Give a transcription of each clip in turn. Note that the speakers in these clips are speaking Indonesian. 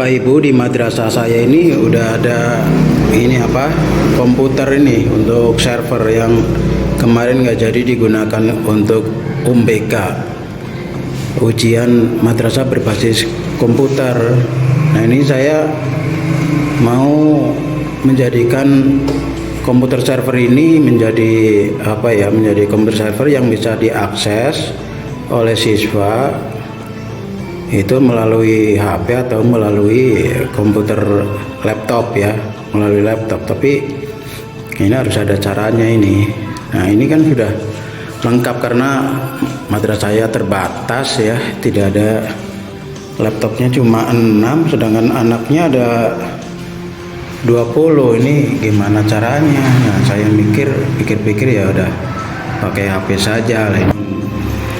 Bapak Ibu, di madrasah saya ini udah ada komputer ini untuk server yang kemarin nggak jadi digunakan untuk UMBK, ujian madrasah berbasis komputer. Nah, ini saya mau menjadikan komputer server ini menjadi menjadi komputer server yang bisa diakses oleh siswa itu melalui HP atau melalui komputer laptop ya, melalui laptop. Tapi ini harus ada caranya ini. Nah, ini kan sudah lengkap karena madrasah saya terbatas ya, tidak ada laptopnya, cuma 6, sedangkan anaknya ada 20. Ini gimana caranya? Nah, saya pikir-pikir ya udah pakai HP saja lah. Ini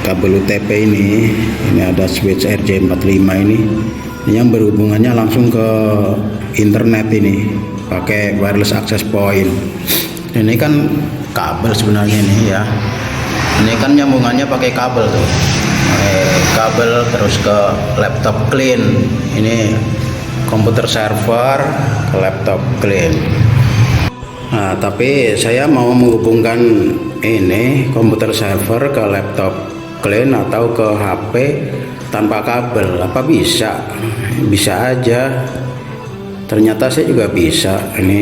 kabel UTP ini ada switch RJ45 ini yang berhubungannya langsung ke internet, ini pakai wireless access point. Ini kan kabel sebenarnya ini ya, ini kan nyambungannya pakai kabel tuh, kabel terus ke laptop clean. Ini komputer server ke laptop clean. Nah, tapi saya mau menghubungkan ini komputer server ke laptop clean atau ke HP tanpa kabel. Apa bisa? Bisa aja. Ternyata saya juga bisa. Ini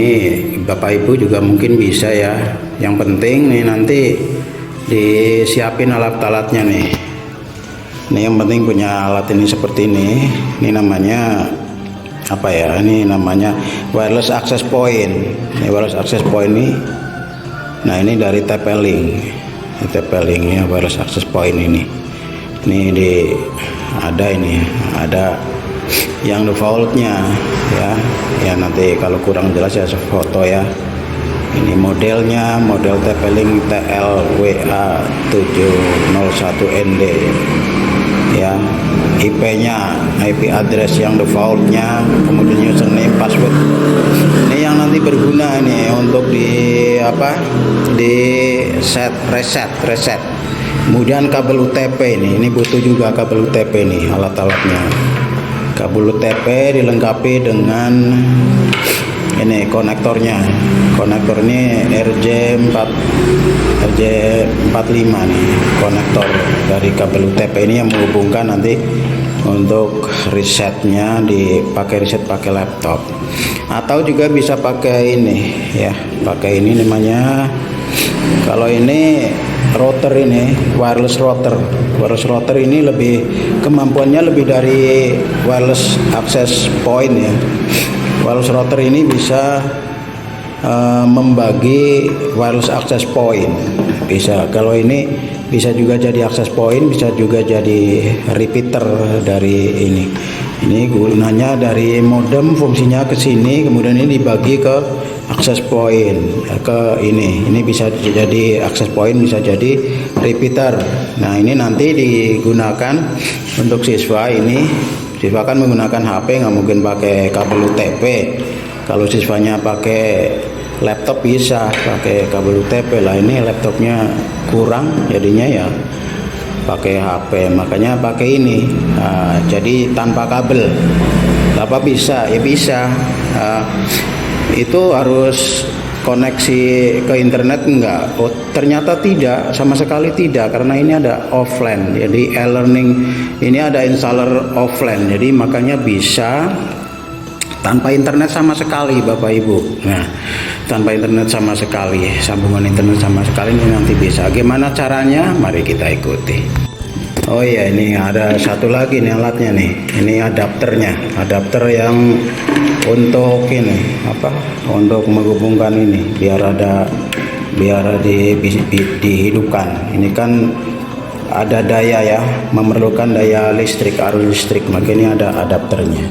Bapak Ibu juga mungkin bisa ya. Yang penting nih nanti disiapin alat-alatnya nih. Ini yang penting punya alat ini seperti ini. Ini namanya apa ya? Ini namanya wireless access point. Ini wireless access point ini. Nah, ini dari TP-Link. TP-Link ya, wireless access point ini. Ini ada yang defaultnya ya. Ya nanti kalau kurang jelas ya foto ya. Ini modelnya, model TP-Link TLWA701ND ya. IP-nya, IP address yang defaultnya, kemudian username, password. Ini yang nanti berguna ini untuk di reset. Kemudian kabel UTP ini butuh juga kabel UTP nih, alat-alatnya. Kabel UTP dilengkapi dengan ini konektornya. Konektor ini RJ45 nih, konektor dari kabel UTP ini yang menghubungkan nanti untuk resetnya, dipakai reset pakai laptop, atau juga bisa pakai ini ya, pakai ini namanya, kalau ini router, ini wireless router ini lebih kemampuannya lebih dari wireless access point ya. Wireless router ini bisa membagi wireless access point, bisa. Kalau ini bisa juga jadi access point, bisa juga jadi repeater dari ini. Ini gunanya dari modem, fungsinya ke sini, kemudian ini dibagi ke access point ke ini bisa jadi access point, bisa jadi repeater. Nah, ini nanti digunakan untuk siswa. Ini siswa kan menggunakan HP, nggak mungkin pakai kabel UTP. Kalau siswanya pakai laptop bisa pakai kabel UTP lah. Ini laptopnya kurang, jadinya ya pakai HP, makanya pakai ini. Nah, jadi tanpa kabel. Apa bisa? Ya bisa. Itu harus koneksi ke internet enggak? Oh, ternyata tidak, sama sekali tidak, karena ini ada offline. Jadi e-learning ini ada installer offline, jadi makanya bisa tanpa internet sama sekali Bapak Ibu. Nah, tanpa internet sama sekali, sambungan internet sama sekali, ini nanti bisa. Gimana caranya? Mari kita ikuti. Oh iya, ini ada satu lagi nih alatnya nih. Ini adapternya, adapter yang untuk ini untuk menghubungkan ini biar dihidupkan. Ini kan ada daya ya, memerlukan daya listrik, arus listrik, makanya ini ada adapternya.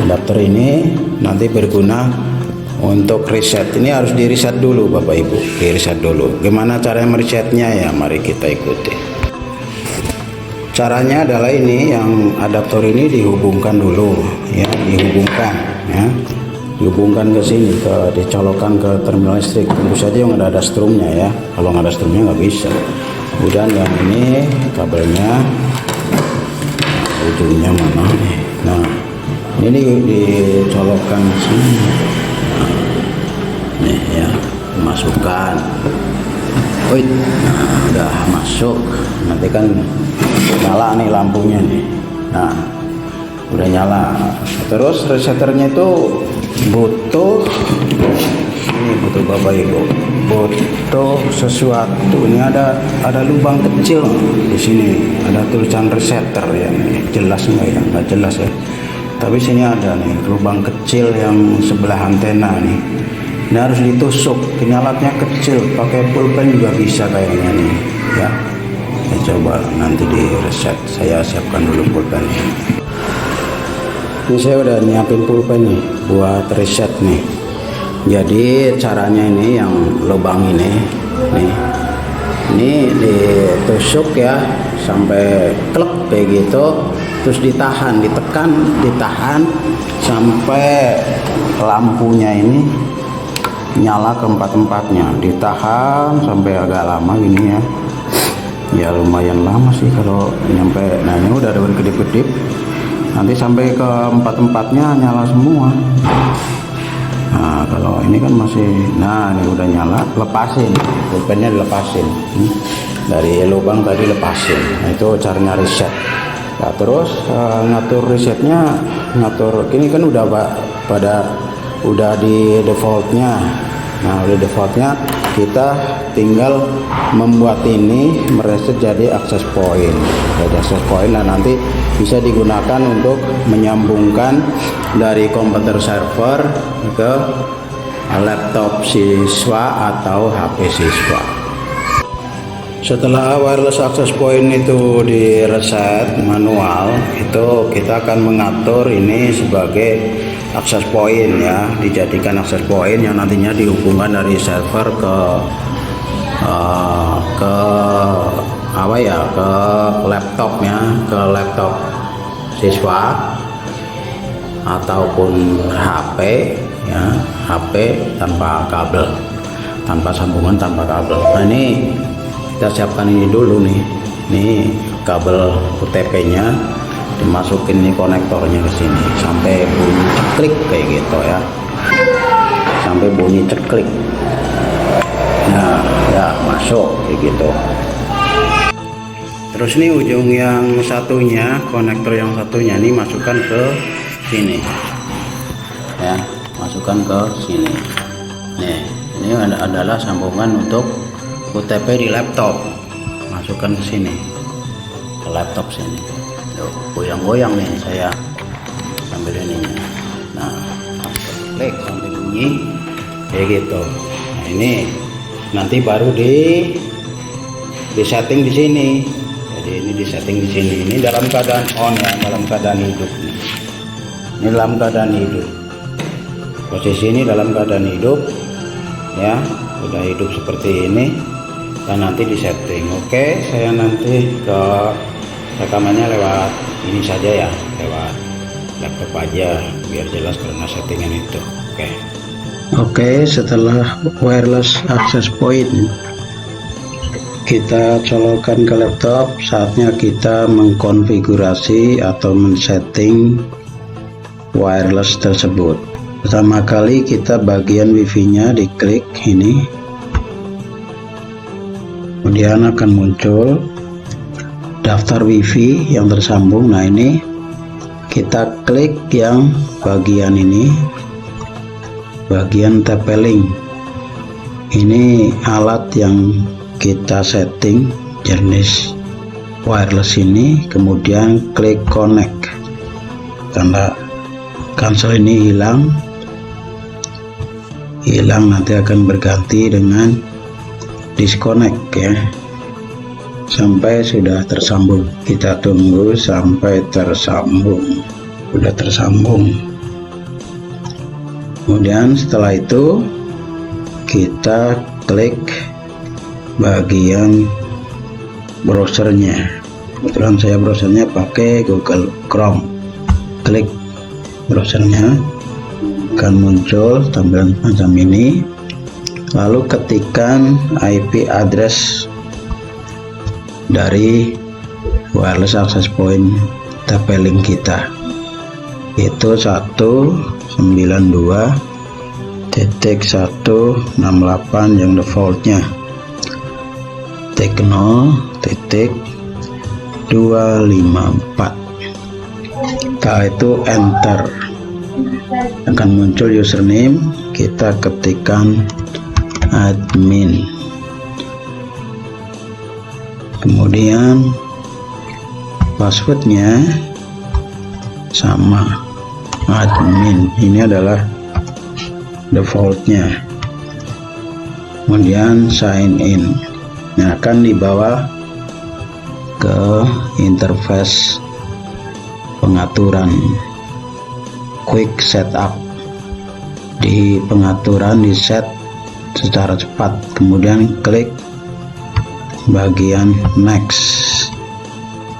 Adapter ini nanti berguna untuk reset. Ini harus di reset dulu Bapak Ibu, di reset dulu. Gimana cara meresetnya ya? Mari kita ikuti. Caranya adalah ini, yang adaptor ini dihubungkan dulu ya, dihubungkan ke sini, dicolokkan ke terminal listrik. Tentu saja yang ada strumnya ya, kalau nggak ada strumnya nggak bisa. Kemudian yang ini kabelnya, ujungnya mana nih? Nah, Ini dicolokkan sini. Nih ya, masukkan. Wait, nah, udah masuk. Nanti kan nyala nih lampunya nih. Nah, udah nyala. Terus reseternya itu butuh Bapak Ibu, butuh sesuatu. Ini ada lubang kecil di sini, ada tulisan resetter ya. Jelas nggak ya? Nggak jelas ya. Tapi sini ada nih lubang kecil yang sebelah antena nih. Ini harus ditusuk. Ini alatnya kecil, pakai pulpen juga bisa kayaknya nih ya. Coba nanti di reset. Saya siapkan dulu pulpennya. Ini saya udah nyiapin pulpen nih buat reset nih. Jadi caranya ini yang lubang ini ditusuk ya sampai klek kayak gitu, terus ditahan, ditahan sampai lampunya ini nyala ke tempat-tempatnya, ditahan sampai agak lama gini ya lumayan lama sih kalau nyampe. Nah ini udah ada berkedip-kedip, nanti sampai ke tempat-tempatnya nyala semua. Nah kalau ini kan masih, nah ini udah nyala, lepasin pulpennya, dilepasin dari lubang tadi, lepasin. Nah itu caranya reset. Nah terus ngatur resetnya, ngatur ini kan udah udah di defaultnya. Nah udah defaultnya, kita tinggal membuat ini mereset jadi access point. Jadi access point, nah nanti bisa digunakan untuk menyambungkan dari komputer server ke laptop siswa atau HP siswa. Setelah wireless access point itu di reset manual, itu kita akan mengatur ini sebagai access point ya, dijadikan access point yang nantinya dihubungkan dari server ke apa ya, ke laptopnya, ke laptop siswa ataupun HP ya, HP tanpa kabel, tanpa sambungan, tanpa kabel. Nah ini kita siapkan ini dulu nih, ini kabel UTP-nya dimasukin nih konektornya ke sini sampai bunyi ceklik kayak gitu ya, sampai bunyi ceklik. Nah ya masuk kayak gitu. Terus nih ujung yang satunya, konektor yang satunya nih masukkan ke sini ya, masukkan ke sini. Nih ini adalah sambungan untuk UTP di laptop, masukkan ke sini, ke laptop sini. Goyang-goyang nih saya sambil ininya. Nah klik sampai bunyi kayak gitu. Nah ini nanti baru di setting di sini. Jadi ini di setting di sini. Ini dalam keadaan on ya, dalam keadaan hidup nih. Ini dalam keadaan hidup. Posisi ini dalam keadaan hidup ya, udah hidup seperti ini. Dan nanti di setting. Oke, saya nanti ke rekamannya lewat ini saja ya, lewat laptop aja biar jelas karena settingan itu. Oke, setelah wireless access point kita colokkan ke laptop, saatnya kita mengkonfigurasi atau men-setting wireless tersebut. Pertama kali kita bagian wifi nya diklik ini, kemudian akan muncul daftar wifi yang tersambung. Nah ini kita klik yang bagian ini, bagian TP-Link. Ini alat yang kita setting jenis wireless ini, kemudian klik connect. Tanda cancel ini hilang, nanti akan berganti dengan disconnect ya, sampai sudah tersambung. Kita tunggu sampai tersambung. Sudah tersambung. Kemudian setelah itu kita klik bagian browsernya. Kebetulan saya browsernya pakai Google Chrome. Klik browsernya, akan muncul tampilan semacam ini. Lalu ketikkan IP address dari wireless access point TP-Link kita. itu 192.168 yang defaultnya, titik 0.254. Setelah itu enter, akan muncul username, kita ketikkan admin, kemudian passwordnya sama admin, ini adalah defaultnya, kemudian sign in. Nah, akan dibawa ke interface pengaturan quick setup. Di pengaturan di set secara cepat, kemudian klik bagian next,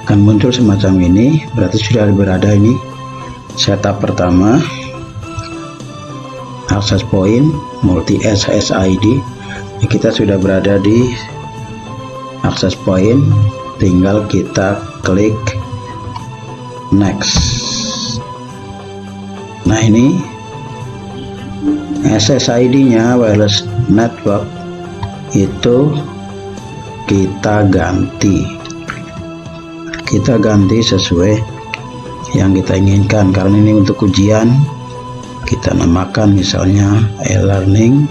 akan muncul semacam ini, berarti sudah berada ini setup pertama, access point multi SSID. Kita sudah berada di access point, tinggal kita klik next. Nah, ini SSID nya wireless network itu kita ganti sesuai yang kita inginkan, karena ini untuk ujian. Kita namakan misalnya e-learning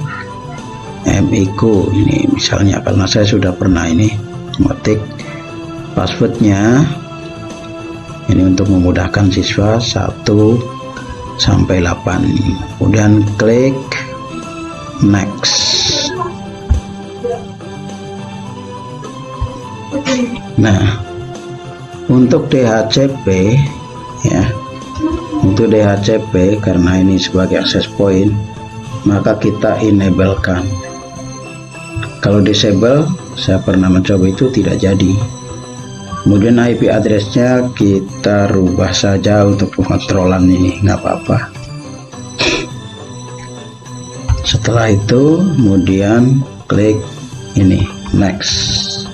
MIQ ini misalnya, karena saya sudah pernah ini ngetik passwordnya ini untuk memudahkan siswa 1 sampai 8, kemudian klik next. Nah, untuk DHCP ya, untuk DHCP karena ini sebagai access point, maka kita enablekan. Kalau disable, saya pernah mencoba itu tidak jadi. Kemudian IP addressnya kita rubah saja untuk pengontrolan ini, nggak apa-apa. Setelah itu kemudian klik ini next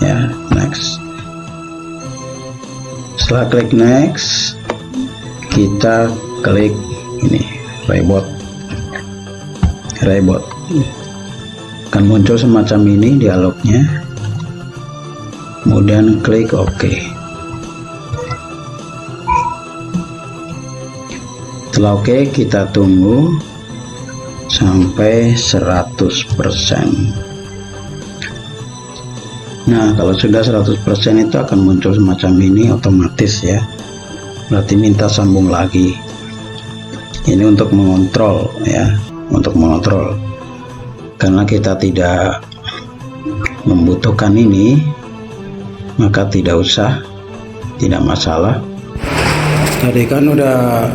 ya, next. Setelah klik next, kita klik ini reboot, akan muncul semacam ini dialognya, kemudian klik OK. Setelah OK, kita tunggu sampai 100%. Nah, kalau sudah 100% itu akan muncul semacam ini otomatis ya, berarti minta sambung lagi. Ini untuk mengontrol ya, untuk mengontrol. Karena kita tidak membutuhkan ini, maka tidak usah, tidak masalah. Tadi kan udah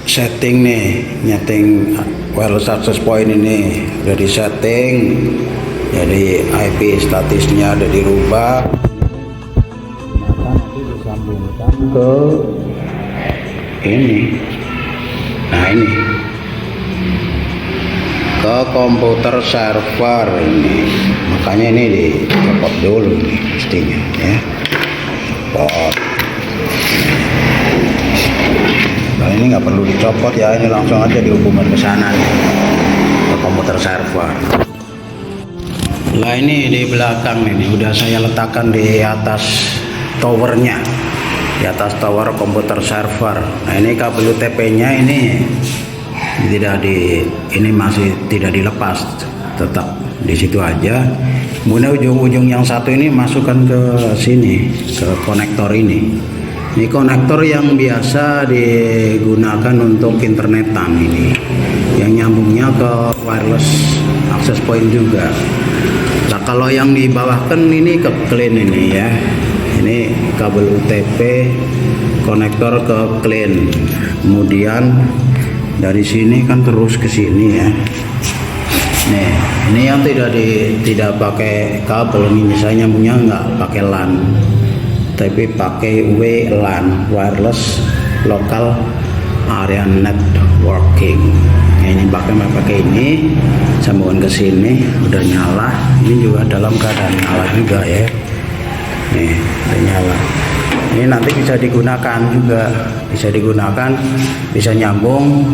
setting nih, nyeting wireless access point ini udah di setting, jadi IP statusnya udah dirubah, nanti disambungkan ke ini. Nah, ini ke komputer server ini, makanya ini dicopot dulu nih mestinya ya, copot. Nah, ini nggak perlu dicopot ya, ini langsung aja dihubungkan ke sana nih, ke komputer server. Nah, ini di belakang ini udah saya letakkan di atas towernya, di atas tower komputer server. Nah, ini kabel UTP-nya ini masih tidak dilepas, tetap di situ aja. Kemudian ujung-ujung yang satu ini masukkan ke sini, ke konektor ini. Ini konektor yang biasa digunakan untuk internetan ini, yang nyambungnya ke wireless access point juga. Nah, kalau yang di bawah kan ini ke clean ini ya, ini kabel UTP konektor ke clean, kemudian dari sini kan terus ke sini ya. Nih, ini yang tidak pakai kabel ini, misalnya nyambungnya nggak pakai LAN, tapi pakai WLAN, wireless local area networking. Nah, ini pakai ini, sambungan ke sini udah nyala. Ini juga dalam keadaan nyala juga ya. Nih, udah nyala. Ini nanti bisa digunakan juga, bisa nyambung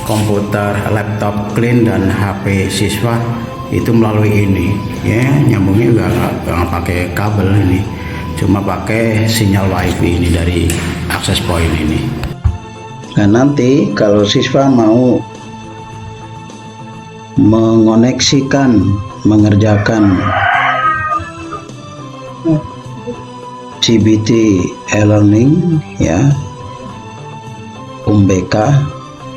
komputer, laptop clean dan HP siswa itu melalui ini ya. Nyambungnya nggak pakai kabel ini, cuma pakai sinyal wifi ini dari access point ini. Nah, nanti kalau siswa mau mengerjakan CBT e-learning ya, UMBK,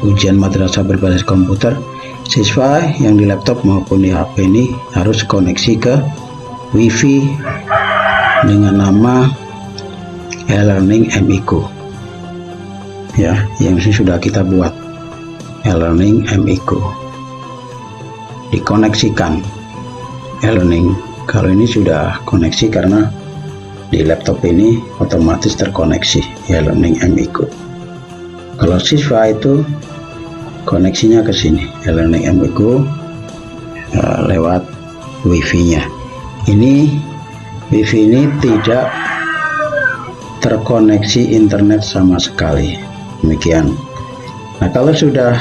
ujian madrasah berbasis komputer, siswa yang di laptop maupun di HP ini harus koneksi ke WiFi dengan nama e-learning MIQ ya, yang sudah kita buat, e-learning MIQ. Dikoneksikan e-learning. Kalau ini sudah koneksi karena di laptop ini otomatis terkoneksi e-learning MIQ. Kalau siswa itu koneksinya ke sini, e-learning MIQ lewat wifi-nya. Ini wifi ini tidak terkoneksi internet sama sekali. Demikian. Nah, kalau sudah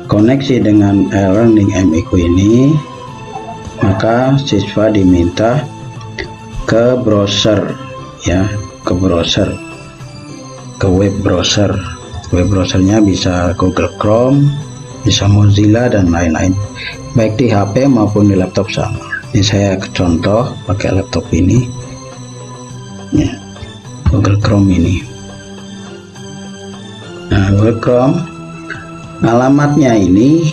koneksi dengan e-learning MIQ ini, maka siswa diminta ke browser ya, ke web browser. Web browsernya bisa Google Chrome, bisa Mozilla dan lain-lain, baik di HP maupun di laptop sama. Ini saya contoh pakai laptop ini ya, Google Chrome ini. Nah, Google Chrome, alamatnya ini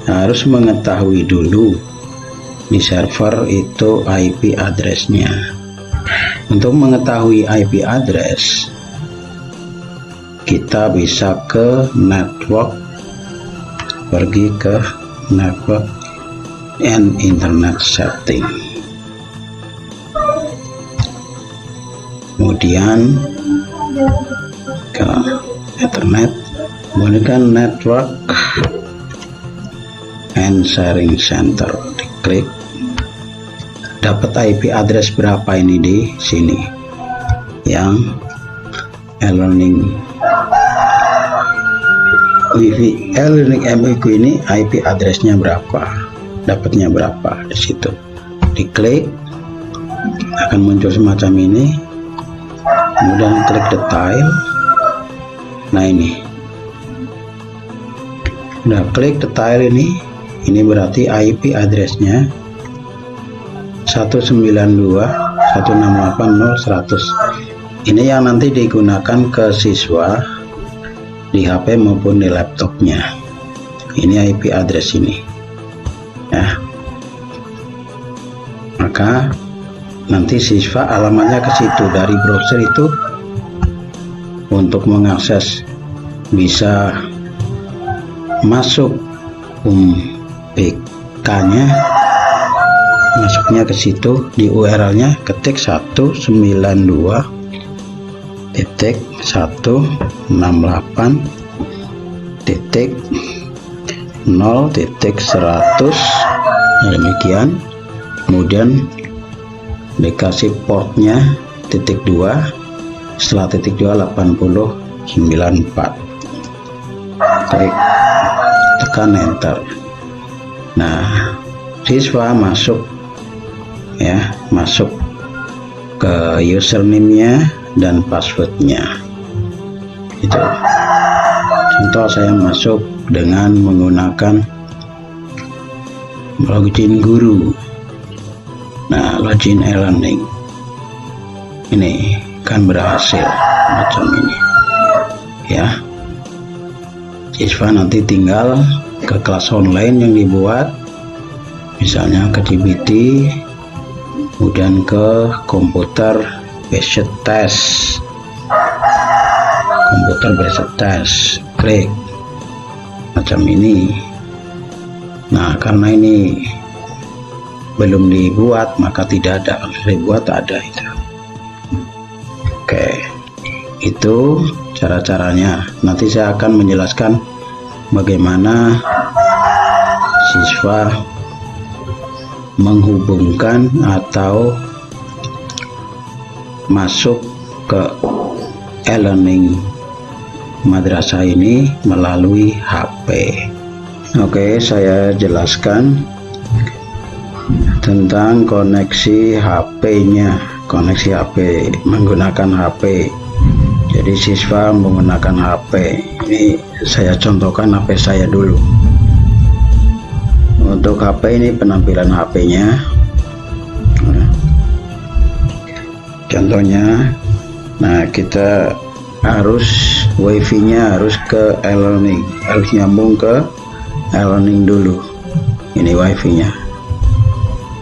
harus mengetahui dulu di server itu IP address-nya. Untuk mengetahui IP address, kita bisa ke network, pergi ke network and internet setting, kemudian ke internet, kemudian network and sharing center, diklik. Dapat IP address berapa ini di sini, yang e-learning wifi e-learning MIQ ini IP addressnya berapa, dapatnya berapa, di situ diklik akan muncul semacam ini, kemudian klik detail. Nah, ini udah klik detail, ini berarti IP addressnya 192.168.0.100. Ini yang nanti digunakan ke siswa di HP maupun di laptopnya. Ini IP address ini ya. Maka nanti siswa alamatnya ke situ dari browser itu. Untuk mengakses bisa masuk UMBK-nya, masuknya ke situ, di URL-nya ketik 198.0.100, demikian. Kemudian dikasih portnya titik 2, setelah titik 2 8094, klik tekan enter. Nah, siswa masuk ya, masuk ke username-nya dan password-nya. Itu contoh saya masuk dengan menggunakan login guru. Nah, login e-learning ini kan berhasil macam ini ya. Siswa nanti tinggal ke kelas online yang dibuat, misalnya ke CBT, kemudian ke komputer based test, klik macam ini. Nah, karena ini belum dibuat maka tidak ada, kalau sudah dibuat ada itu. Oke, itu cara-caranya. Nanti saya akan menjelaskan bagaimana siswa menghubungkan atau masuk ke e-learning madrasah ini melalui HP. Oke, saya jelaskan tentang koneksi HP-nya. Koneksi HP menggunakan HP. Jadi siswa menggunakan HP. Ini saya contohkan HP saya dulu. Untuk HP ini penampilan HP-nya. Contohnya, nah kita harus wifi-nya harus ke e-learning, harus nyambung ke e-learning dulu. Ini wifi-nya.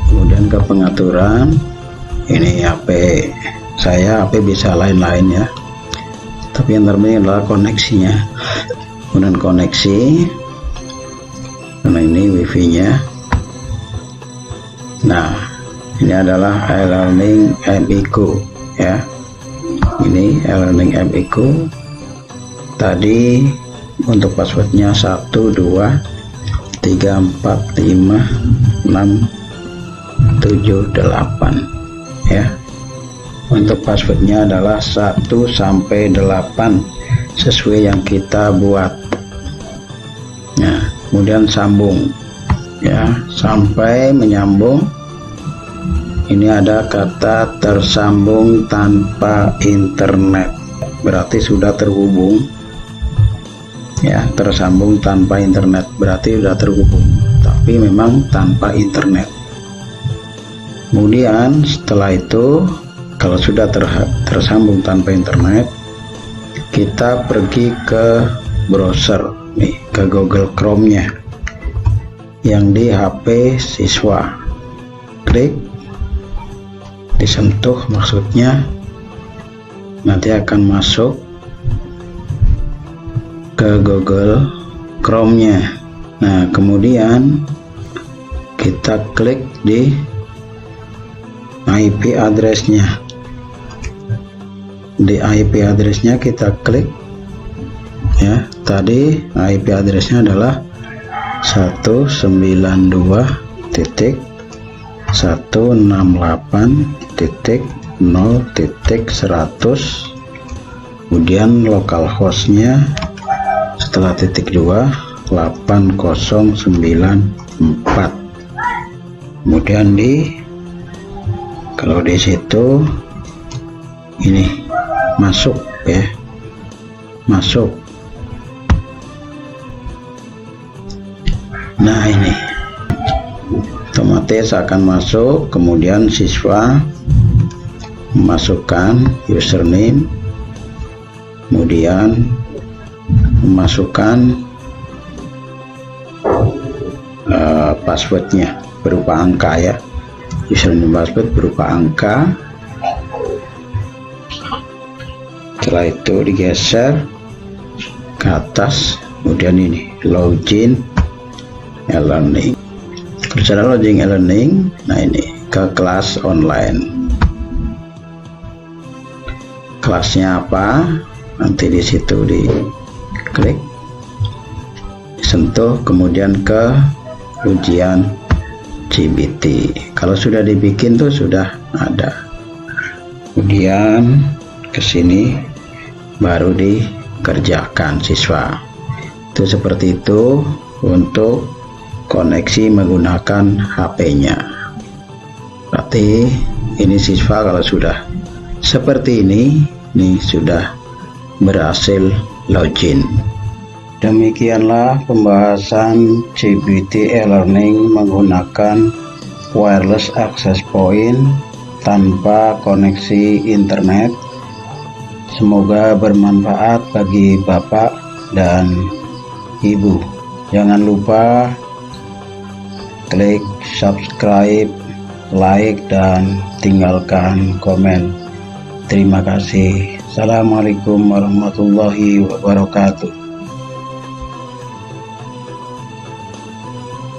Kemudian ke pengaturan. Ini HP saya, HP bisa lain-lain ya. Tapi yang terpenting adalah koneksinya. Kemudian koneksi. Nah ini wifi-nya. Nah, ini adalah e-learning MIQ ya. Ini e-learning MIQ. Tadi untuk passwordnya 1 2 3 4 5 6 7 8 ya. Untuk passwordnya adalah 1 sampai 8 sesuai yang kita buat. Nah, kemudian sambung ya, sampai menyambung. Ini ada kata tersambung tanpa internet, berarti sudah terhubung ya. Tersambung tanpa internet berarti sudah terhubung, tapi memang tanpa internet. Kemudian setelah itu, kalau sudah tersambung tanpa internet, kita pergi ke browser nih, ke Google Chrome-nya yang di HP siswa. Klik, disentuh maksudnya, nanti akan masuk ke Google Chrome-nya. Nah, kemudian kita klik di IP address-nya. Di IP address-nya kita klik ya. Tadi IP address-nya adalah 192.168.0.100, kemudian localhost-nya setelah .2 8094. Kemudian kalau di situ ini masuk ya, masuk. Nah, ini otomatis akan masuk. Kemudian siswa memasukkan username, kemudian memasukkan passwordnya berupa angka ya. Username password berupa angka. Setelah itu digeser ke atas, kemudian ini login e-learning. Cara login e-learning, nah ini ke kelas online. Kelasnya apa? Nanti di situ diklik, disentuh, kemudian ke ujian CBT. Kalau sudah dibikin tuh sudah ada. Kemudian ke sini baru dikerjakan siswa. Itu seperti itu untuk koneksi menggunakan HP-nya. Berarti ini siswa kalau sudah seperti ini sudah berhasil login. Demikianlah pembahasan CBT e-learning menggunakan wireless access point tanpa koneksi internet. Semoga bermanfaat bagi Bapak dan Ibu. Jangan lupa klik subscribe, like, dan tinggalkan komen. Terima kasih. Assalamualaikum warahmatullahi wabarakatuh.